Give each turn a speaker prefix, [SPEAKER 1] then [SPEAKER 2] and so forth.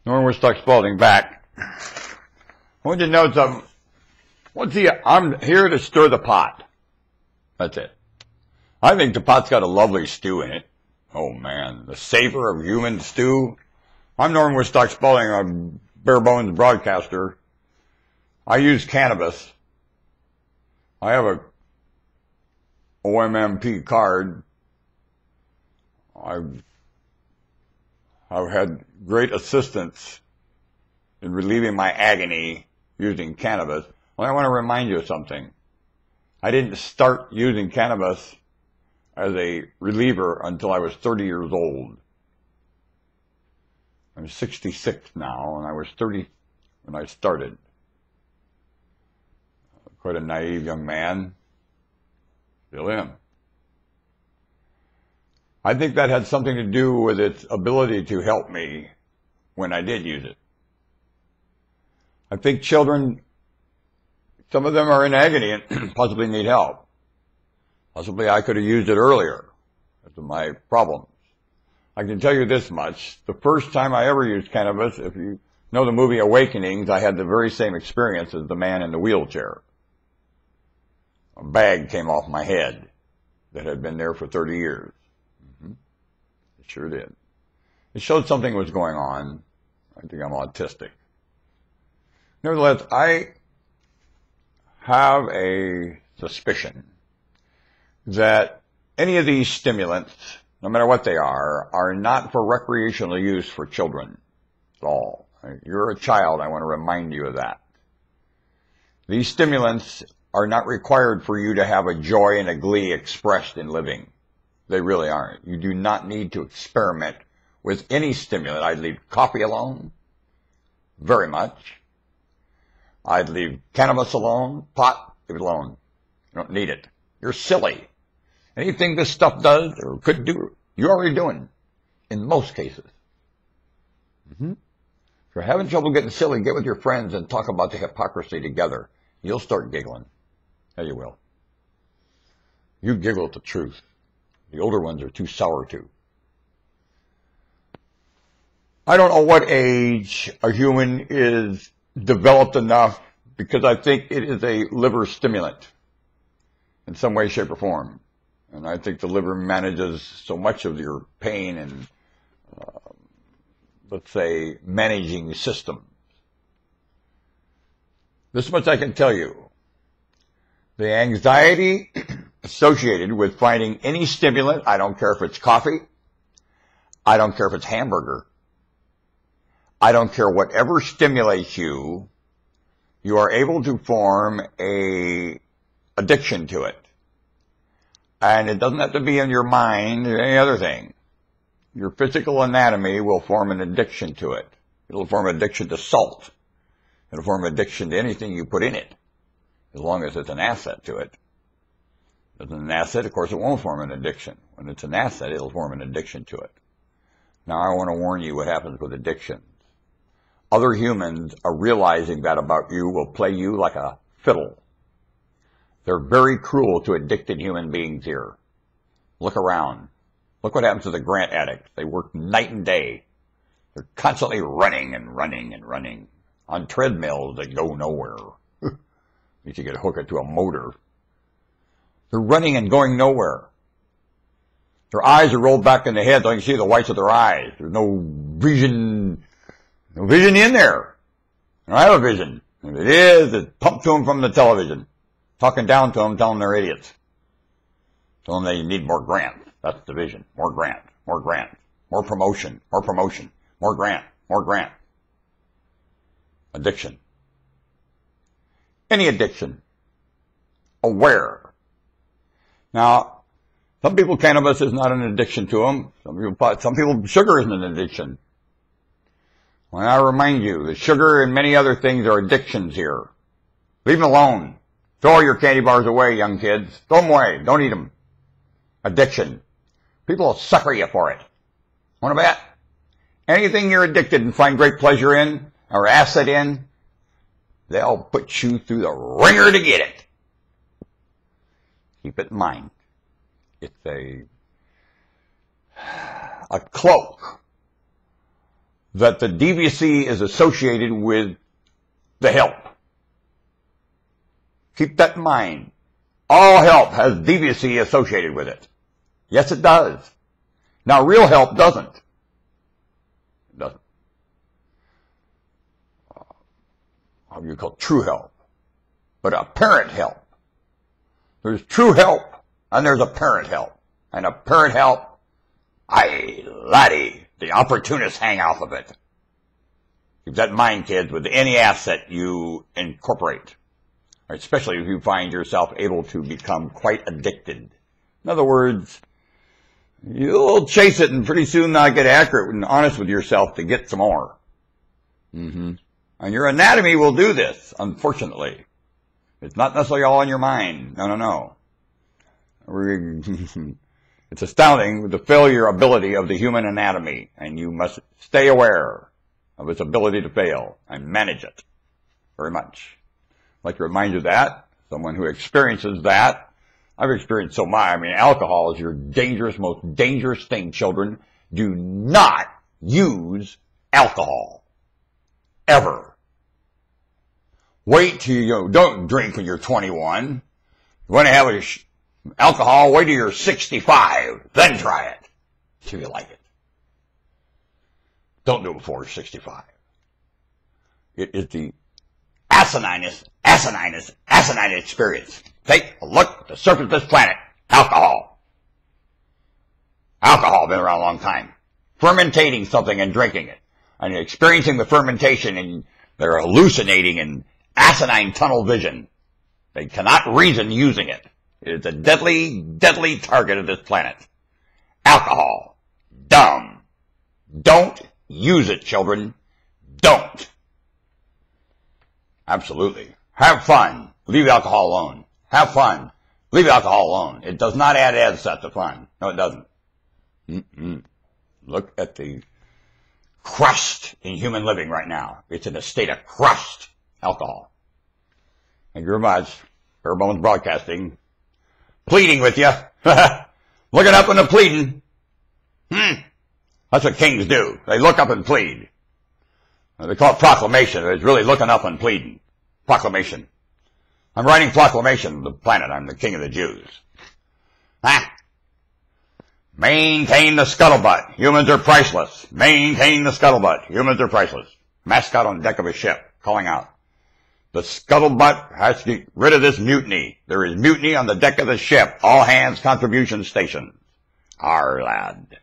[SPEAKER 1] Norman Woodstock Spalding back. I want you to know something. I'm here to stir the pot. That's it. I think the pot's got a lovely stew in it. Oh man, the savor of human stew. I'm Norman Woodstock Spalding, a bare bones broadcaster. I use cannabis. I have a OMMP card. I've had great assistance in relieving my agony using cannabis. Well, I want to remind you of something. I didn't start using cannabis as a reliever until I was 30 years old. I'm 66 now, and I was 30 when I started. Quite a naive young man. Still am. I think that had something to do with its ability to help me when I did use it. I think children, some of them are in agony and possibly need help. Possibly I could have used it earlier. That's my problems. I can tell you this much. The first time I ever used cannabis, if you know the movie Awakenings, I had the very same experience as the man in the wheelchair. A bag came off my head that had been there for 30 years. It sure did. It showed something was going on. I think I'm autistic. Nevertheless, I have a suspicion that any of these stimulants, no matter what they are not for recreational use for children at all. You're a child, I want to remind you of that. These stimulants are not required for you to have a joy and a glee expressed in living. They really aren't. You do not need to experiment with any stimulant. I'd leave coffee alone, very much. I'd leave cannabis alone, pot, leave it alone. You don't need it. You're silly. Anything this stuff does or could do, you're already doing, in most cases. If you're having trouble getting silly, get with your friends and talk about the hypocrisy together. You'll start giggling. Yeah, you will. You giggle at the truth. The older ones are too sour to. I don't know what age a human is developed enough, because I think it is a liver stimulant in some way, shape, or form. And I think the liver manages so much of your pain and, let's say, managing systems. This much I can tell you. The anxiety associated with finding any stimulant, I don't care if it's coffee, I don't care if it's hamburger, I don't care whatever stimulates you, you are able to form a addiction to it. And it doesn't have to be in your mind or any other thing. Your physical anatomy will form an addiction to it. It'll form an addiction to salt. It'll form an addiction to anything you put in it, as long as it's an asset to it. If it's an asset, of course, it won't form an addiction. When it's an asset, it'll form an addiction to it. Now, I want to warn you what happens with addictions. Other humans are realizing that about you will play you like a fiddle. They're very cruel to addicted human beings here. Look around. Look what happens to the grant addicts. They work night and day. They're constantly running and running and running on treadmills that go nowhere. You could hook it to a motor. They're running and going nowhere. Their eyes are rolled back in the head so you can see the whites of their eyes. There's no vision in there. They don't have a vision. If it is, it's pumped to them from the television. Talking down to them, telling them they're idiots. Telling them they need more grants. That's the vision. More grant, more grant, more promotion, more promotion, more grant, more grant. Addiction. Any addiction. Aware. Now, some people, cannabis is not an addiction to them. Some people, sugar isn't an addiction. Well, I remind you, the sugar and many other things are addictions here. Leave them alone. Throw all your candy bars away, young kids. Throw them away. Don't eat them. Addiction. People will sucker you for it. Want to bet? Anything you're addicted and find great pleasure in, or asset in, they'll put you through the ringer to get it. Keep it in mind. It's a cloak that the deviancy is associated with the help. Keep that in mind. All help has deviancy associated with it. Yes, it does. Now, real help doesn't. It doesn't. What you call true help. But apparent help. There's true help, and there's apparent help. And apparent help, aye, laddie, the opportunists hang off of it. Keep that in mind, kids, with any asset you incorporate. Especially if you find yourself able to become quite addicted. In other words, you'll chase it and pretty soon not get accurate and honest with yourself to get some more. And your anatomy will do this, unfortunately. It's not necessarily all in your mind. No. It's astounding with the failure ability of the human anatomy, and you must stay aware of its ability to fail and manage it very much. I'd like to remind you of that. Someone who experiences that, I've experienced so much. I mean, alcohol is your most dangerous thing, children. Do not use alcohol. Ever. Wait till don't drink when you're 21. You want to have alcohol, wait till you're 65. Then try it. See if you like it. Don't do it before 65. It is the asinine experience. Take a look at the surface of this planet. Alcohol. Alcohol been around a long time. Fermentating something and drinking it. And experiencing the fermentation, and they're hallucinating and asinine tunnel vision. They cannot reason using it. It is a deadly, deadly target of this planet. Alcohol. Dumb. Don't use it, children. Don't. Absolutely. Have fun. Leave alcohol alone. Have fun. Leave alcohol alone. It does not add to fun. No, it doesn't. Look at the crust in human living right now. It's in a state of crust. Alcohol. Thank you very much. Bare Bones Broadcasting. Pleading with you. Looking up and a pleading. That's what kings do. They look up and plead. They call it proclamation. It's really looking up and pleading. Proclamation. I'm writing proclamation of the planet. I'm the king of the Jews. Maintain the scuttlebutt. Humans are priceless. Maintain the scuttlebutt. Humans are priceless. Mascot on the deck of a ship calling out. The scuttlebutt has to get rid of this mutiny. There is mutiny on the deck of the ship. All hands contribution station. Our lad.